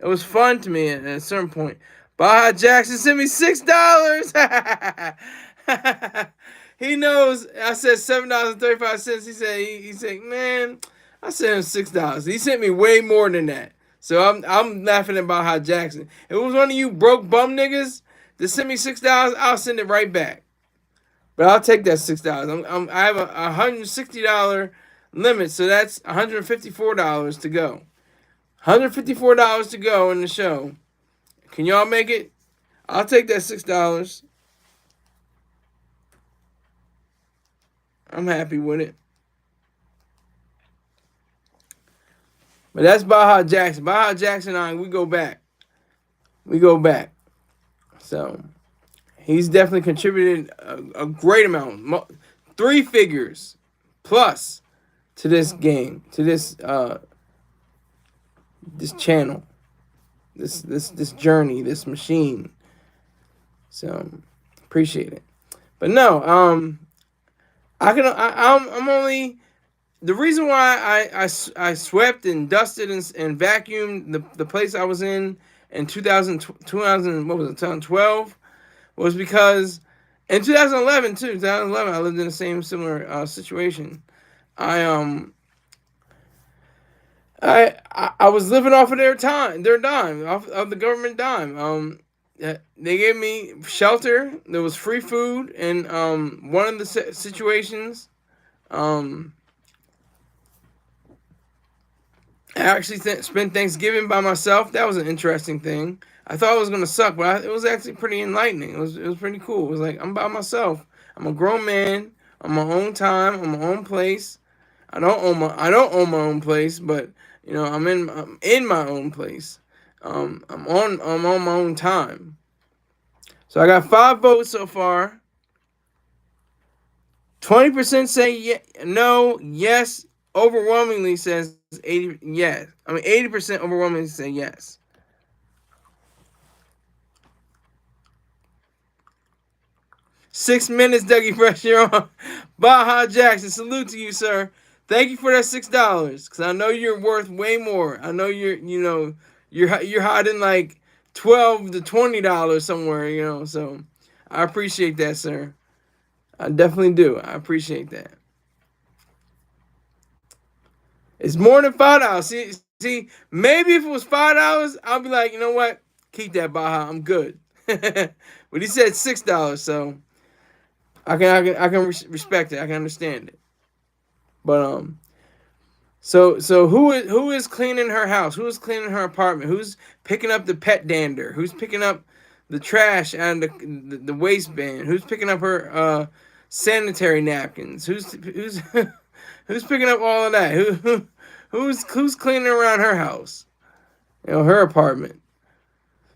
Speaker 1: It was fun to me at a certain point. Baja Jackson sent me $6. He knows I said $7.35. He said, man, I sent him $6. He sent me way more than that. So I'm laughing at Baja Jackson. If it was one of you broke bum niggas that sent me $6, I'll send it right back. But I'll take that $6. I have a $160 limit, so that's $154 to go. $154 to go in the show. Can y'all make it? I'll take that $6. I'm happy with it. But that's Baja Jackson. Baja Jackson and I, we go back. We go back. So he's definitely contributed a great amount. 3 figures plus to this game, to this this channel, this journey, this machine. So appreciate it. But no, I'm only, the reason why I swept and dusted and vacuumed the place I was in 2000 what was it, 2012, was because in 2011 too, 2011 I lived in the same similar situation. I was living off of their dime, off of the government dime. They gave me shelter. There was free food in one of the situations. I actually spent Thanksgiving by myself. That was an interesting thing. I thought it was gonna suck, but it was actually pretty enlightening. It was pretty cool. It was like, I'm by myself. I'm a grown man on my own time, on my own place. I don't own my own place, but I'm in my own place. I'm on my own time. So I got 5 votes so far. 20% say no, yes. Overwhelmingly says 80. Yes, 80% overwhelmingly say yes. Six minutes, Dougie Fresh. You're on. Baja Jackson, salute to you, sir. Thank you for that $6, because I know you're worth way more. I know you're hiding like $12 to $20 somewhere. So I appreciate that, sir. I definitely do. I appreciate that. It's more than $5. See, maybe if it was $5, I'll be like, you know what? Keep that, Baja. I'm good. But he said $6, so I can respect it. I can understand it. But so who is cleaning her house? Who is cleaning her apartment? Who's picking up the pet dander? Who's picking up the trash and the waistband? Who's picking up her sanitary napkins? Who's who's picking up all of that? Who's cleaning around her house? Her apartment.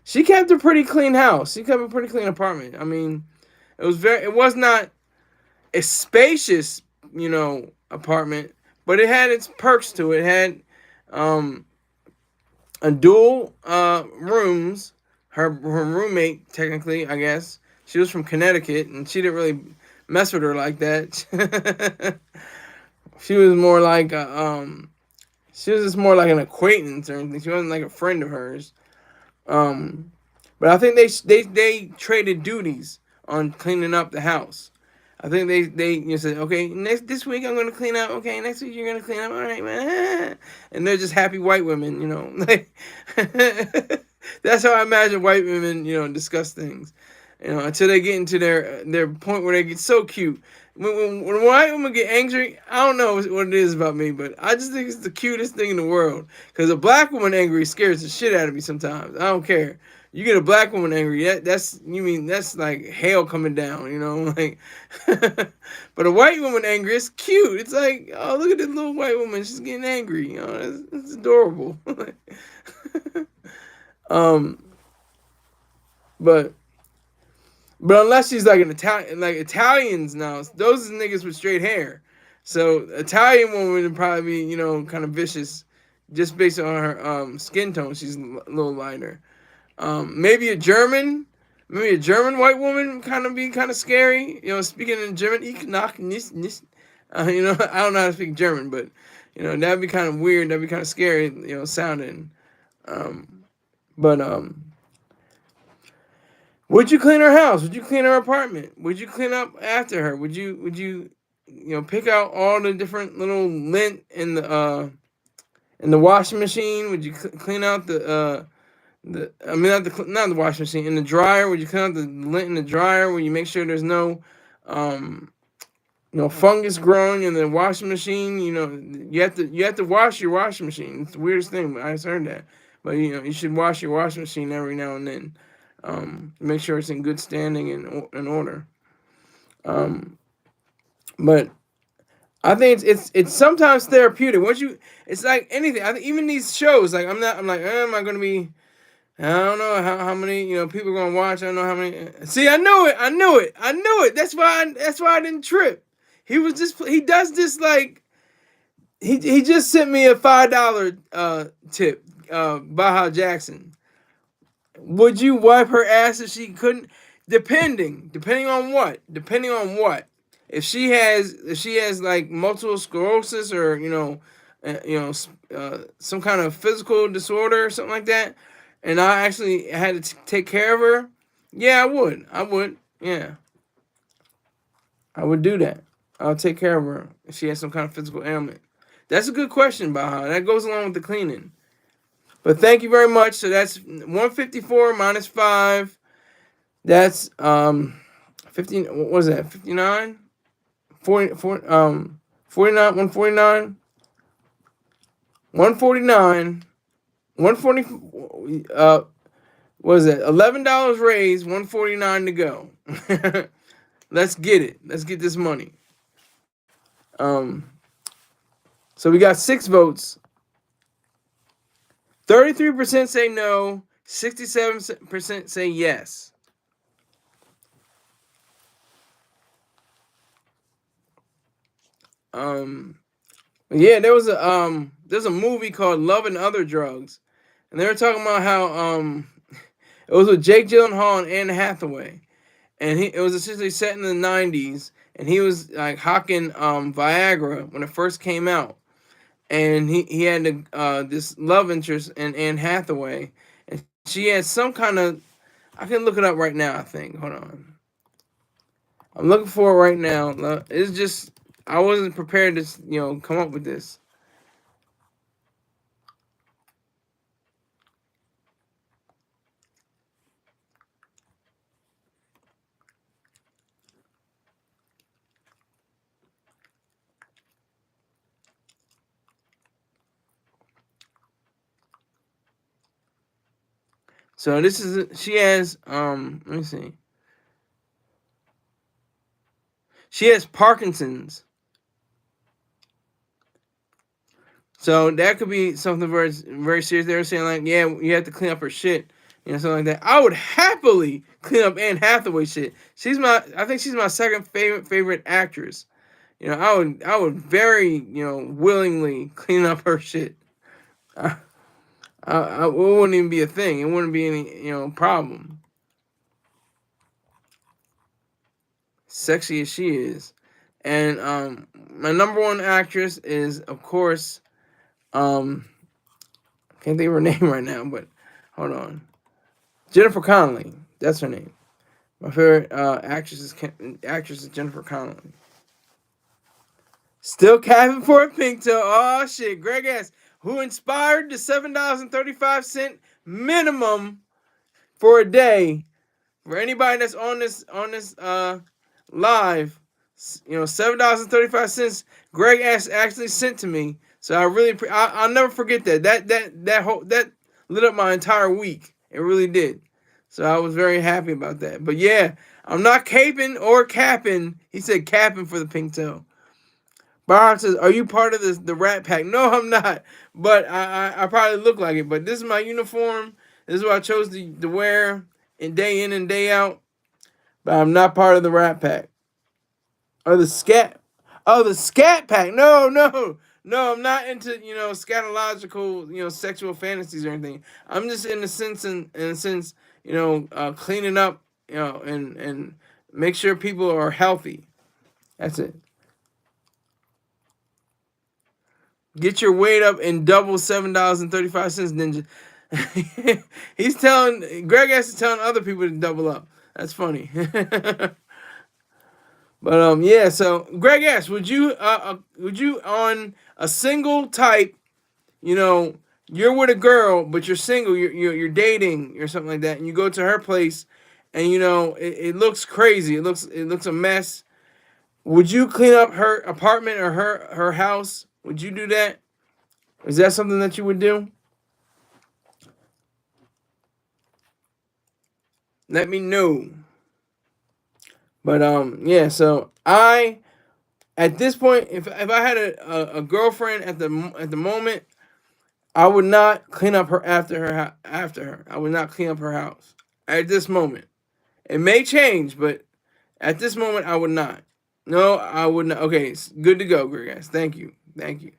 Speaker 1: She kept a pretty clean house. She kept a pretty clean apartment. I mean, it was not a spacious, apartment, but it had its perks to it. It had a dual rooms. Her roommate, technically, I guess, she was from Connecticut, and she didn't really mess with her like that. She was more like she was just more like an acquaintance or anything. She wasn't like a friend of hers. But I think they traded duties on cleaning up the house. I think they said, okay, this week I'm gonna clean up. Okay, next week you're gonna clean up. All right, man. And they're just happy white women, That's how I imagine white women, discuss things. Until they get into their point where they get so cute. when a white woman get angry, I don't know what it is about me, but I just think it's the cutest thing in the world. Because a black woman angry scares the shit out of me sometimes. I don't care. You get a black woman angry, that's like hell coming down, like. But a white woman angry, it's cute. It's like, oh, look at this little white woman, she's getting angry. It's adorable. um, but But unless she's like an Italian, like Italians now, those is niggas with straight hair. So Italian woman would probably be, kind of vicious, just based on her skin tone. She's a little lighter. Maybe a German white woman kind of be kind of scary. Speaking in German, ich nach nicht, nicht. I don't know how to speak German, but that'd be kind of weird. That'd be kind of scary, sounding. But would you clean her house? Would you clean her apartment? Would you clean up after her? Would you pick out all the different little lint in the washing machine? Would you clean out not the washing machine, in the dryer? Would you clean out the lint in the dryer? Would you make sure there's um no fungus growing in the washing machine? You have to wash your washing machine. It's the weirdest thing, but I just heard that. But you should wash your washing machine every now and then. Make sure it's in good standing and order. But I think it's sometimes therapeutic. It's like anything. I think even these shows, like I'm like, am I gonna be? I don't know how many people are gonna watch. I don't know how many. See, I knew it. That's why I didn't trip. He does this like he just sent me a $5 tip. Baja Jackson. Would you wipe her ass if she couldn't? Depending on what? Depending on what? If she has like multiple sclerosis, or some kind of physical disorder or something like that, and I actually had to take care of her, yeah, I would, yeah, I would do that. I'll take care of her if she has some kind of physical ailment. That's a good question, Baha. That goes along with the cleaning. But thank you very much. So that's 154 minus 5. That's 15. What was that? 59? 40, 49, 149. 149. 140. What is that? $11 raised, 149 to go. Let's get it. Let's get this money. So we got 6 votes. 33% say no, 67% say yes. Yeah, there's a movie called Love and Other Drugs, and they were talking about how it was with Jake Gyllenhaal and Anne Hathaway, and it was essentially set in the 90s, and he was like hawking Viagra when it first came out. And he had this love interest in Anne Hathaway, and she had some kind of, I can look it up right now, I think. Hold on. I'm looking for it right now. It's just, I wasn't prepared to, come up with this. So she has, let me see. She has Parkinson's. So that could be something very, very serious. They were saying like, yeah, you have to clean up her shit, something like that. I would happily clean up Anne Hathaway shit. I think she's my second favorite actress. I would very, willingly clean up her shit. It wouldn't even be a thing. It wouldn't be any, problem. Sexy as she is. And my number one actress is, of course, can't think of her name right now, but hold on. Jennifer Connelly. That's her name. My favorite actress is Jennifer Connelly. Still capping for a pink toe. Oh shit, Greg S. Who inspired the $7.35 minimum for a day for anybody that's on this live. $7.35. Greg actually sent to me, so I really I'll never forget that. That lit up my entire week. It really did. So I was very happy about that. But yeah, I'm not caping or capping. He said capping for the pink toe. Byron says, "Are you part of the Rat Pack?" No, I'm not. But I probably look like it. But this is my uniform. This is what I chose to wear in and day out. But I'm not part of the Rat Pack. Or the scat. Oh, the scat pack. No, no. No, I'm not into, scatological, sexual fantasies or anything. I'm just in a sense, cleaning up, and make sure people are healthy. That's it. Get your weight up and double $7.35, Ninja. Greg has to telling other people to double up. That's funny. But yeah. So Greg asks, would you on a single type, you're with a girl but you're single, you're dating or something like that, and you go to her place, and it looks crazy, it looks a mess. Would you clean up her apartment or her house? Would you do that? Is that something that you would do? Let me know. But yeah. So at this point, if I had a girlfriend at the moment, I would not clean up her after her. I would not clean up her house at this moment. It may change, but at this moment, I would not. No, I would not. Okay, it's good to go, Greg guys. Thank you, thank you.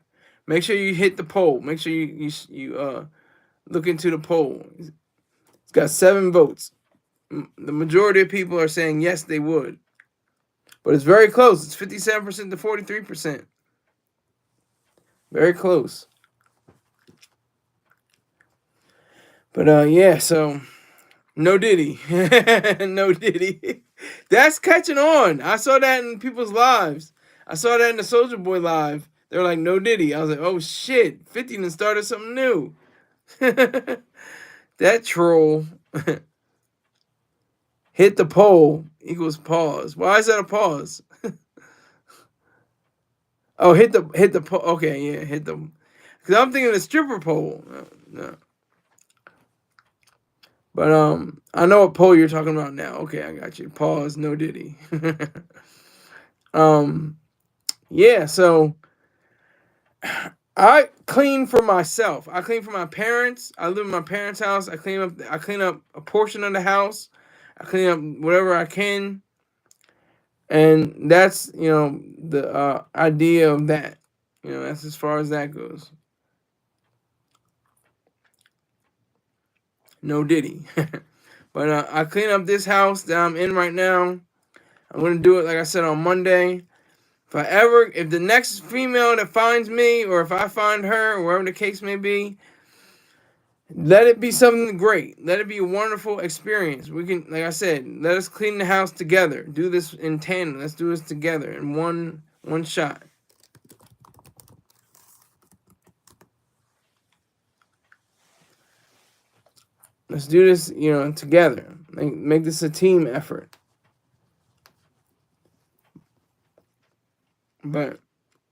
Speaker 1: Make sure you hit the poll. Make sure you look into the poll. It's got 7 votes. The majority of people are saying yes, they would, but it's very close. It's 57% to 43%. Very close. But yeah, so no Diddy. No Diddy. That's catching on. I saw that in people's lives. I saw that in the Soldier Boy live. They were like, no Diddy. I was like, oh shit, 50 done started something new. That troll. Hit the poll equals pause. Why is that a pause? Oh, hit the poll. Okay, yeah, hit the. Because I'm thinking the stripper pole. No. But I know what poll you're talking about now. Okay, I got you. Pause. No Diddy. Yeah. So I clean for myself. I clean for my parents. I live in my parents' house. I clean up a portion of the house. I clean up whatever I can. And that's the idea of that. That's as far as that goes. No Diddy. But I clean up this house that I'm in right now. I'm gonna do it like I said on Monday. If the next female that finds me, or if I find her, or wherever the case may be, let it be something great. Let it be a wonderful experience. We can, like I said, let us clean the house together. Do this in tandem. Let's do this together in one shot. Let's do this, together. Make this a team effort. But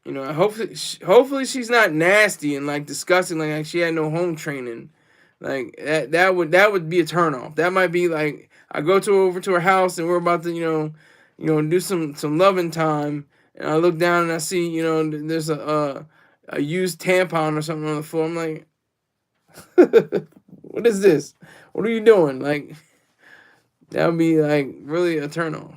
Speaker 1: hopefully she's not nasty and like disgusting, like she had no home training. Like that would be a turnoff. That might be like I go over to her house and we're about to do some loving time, and I look down and I see there's a used tampon or something on the floor. I'm like, what is this? What are you doing? Like that would be like really a turnoff.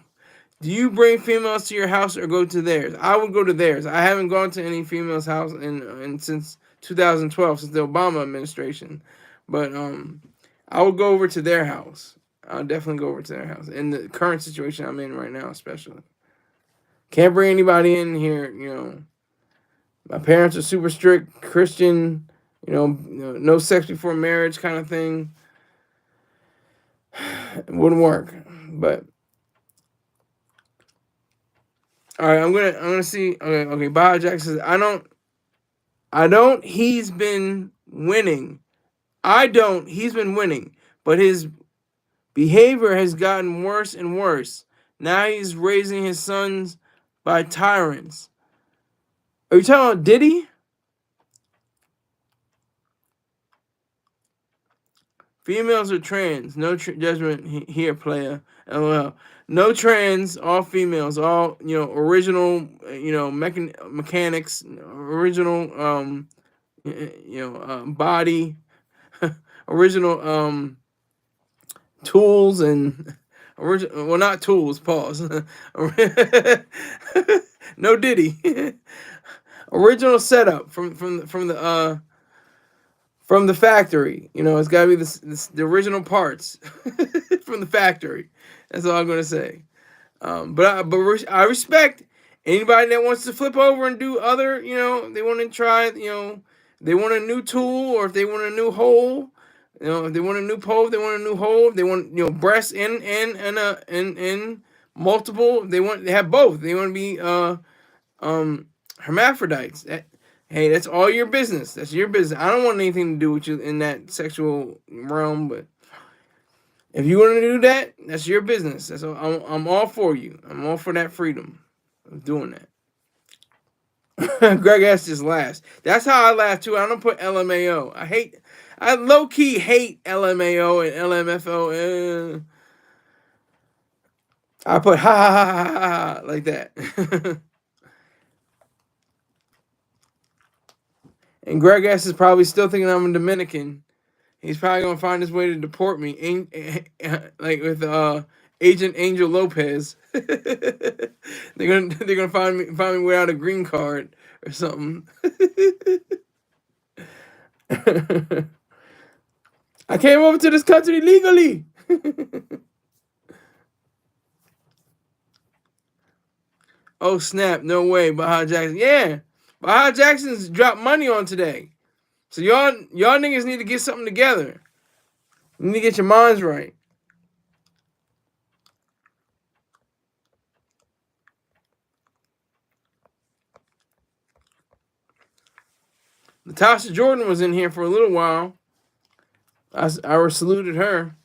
Speaker 1: Do you bring females to your house or go to theirs? I would go to theirs. I haven't gone to any female's house in since 2012, since the Obama administration. But I would go over to their house. I'll definitely go over to their house in the current situation I'm in right now, especially. Can't bring anybody in here. My parents are super strict Christian. No sex before marriage kind of thing. It wouldn't work, but. All right, I'm gonna see. Okay. Bob Jack says, I don't. He's been winning. I don't. He's been winning, but his behavior has gotten worse and worse. Now he's raising his sons by tyrants. Are you talking about Diddy? Females are trans. No judgment here, player. LOL. No trans. All females. All original. Mechanics. Original. Body. Original. Tools and original. Well, not tools. Pause. No Diddy. Original setup from the factory. It's got to be the original parts from the factory. That's all I'm gonna say. But I respect anybody that wants to flip over and do other. They want to try. They want a new tool, or if they want a new hole. If they want a new pole, if they want a new hole, if they want breasts and multiple. They have both. They want to be hermaphrodites. Hey, that's all your business. That's your business. I don't want anything to do with you in that sexual realm, but if you want to do that, that's your business. That's all, I'm all for you. I'm all for that freedom of doing that. Greg S just laughs. That's how I laugh too. I don't put LMAO. I low key hate LMAO and LMFO. I put ha ha ha ha ha like that. And Greg S is probably still thinking I'm a Dominican. He's probably gonna find his way to deport me, like with Agent Angel Lopez. they're gonna find me without a green card or something. I came over to this country legally. Oh snap! No way, Baha Jackson. Yeah, Baha Jackson's dropped money on today. So y'all niggas need to get something together. You need to get your minds right. Natasha Jordan was in here for a little while. I saluted her.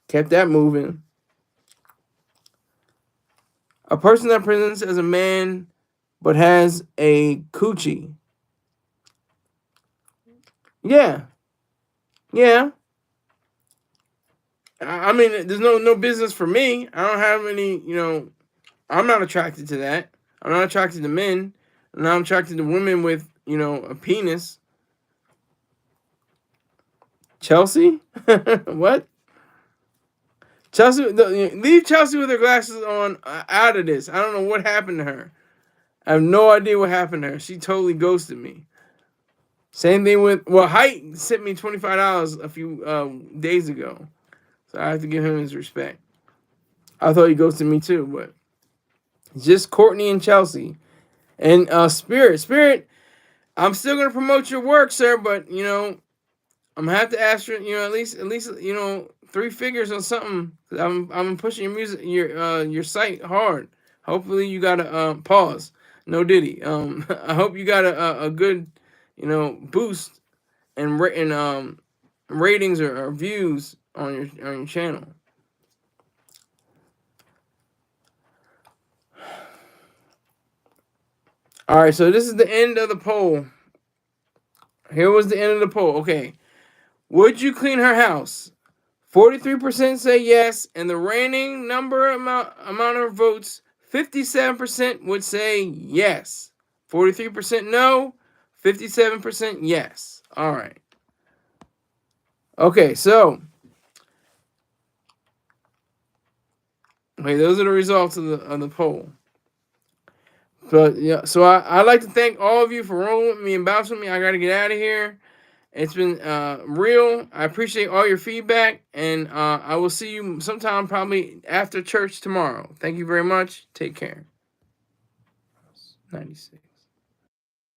Speaker 1: Kept that moving. A person that presents as a man but has a coochie. Yeah. Yeah. I mean, there's no business for me. I don't have any, I'm not attracted to that. I'm not attracted to men. I'm not attracted to women with, a penis. Chelsea? What? Chelsea, leave Chelsea with her glasses on out of this. I don't know what happened to her. I have no idea what happened to her. She totally ghosted me. Same thing with, Height sent me $25 a few days ago. So I have to give him his respect. I thought he ghosted me too, but just Courtney and Chelsea. And Spirit, I'm still gonna promote your work, sir, but I'm gonna have to ask for at least 3 figures on something. I'm pushing your music, your site hard. Hopefully you got a pause. No Diddy. I hope you got a good boost and ratings or views on your channel. All right, so this is the end of the poll. Here was the end of the poll. Okay. Would you clean her house? 43% say yes, and the reigning amount of votes, 57% would say yes. 43% no, 57% yes. All right. Okay, so those are the results of the poll. But yeah, so I'd like to thank all of you for rolling with me and bouncing with me. I got to get out of here. It's been real. I appreciate all your feedback, and I will see you sometime probably after church tomorrow. Thank you very much. Take care. 96.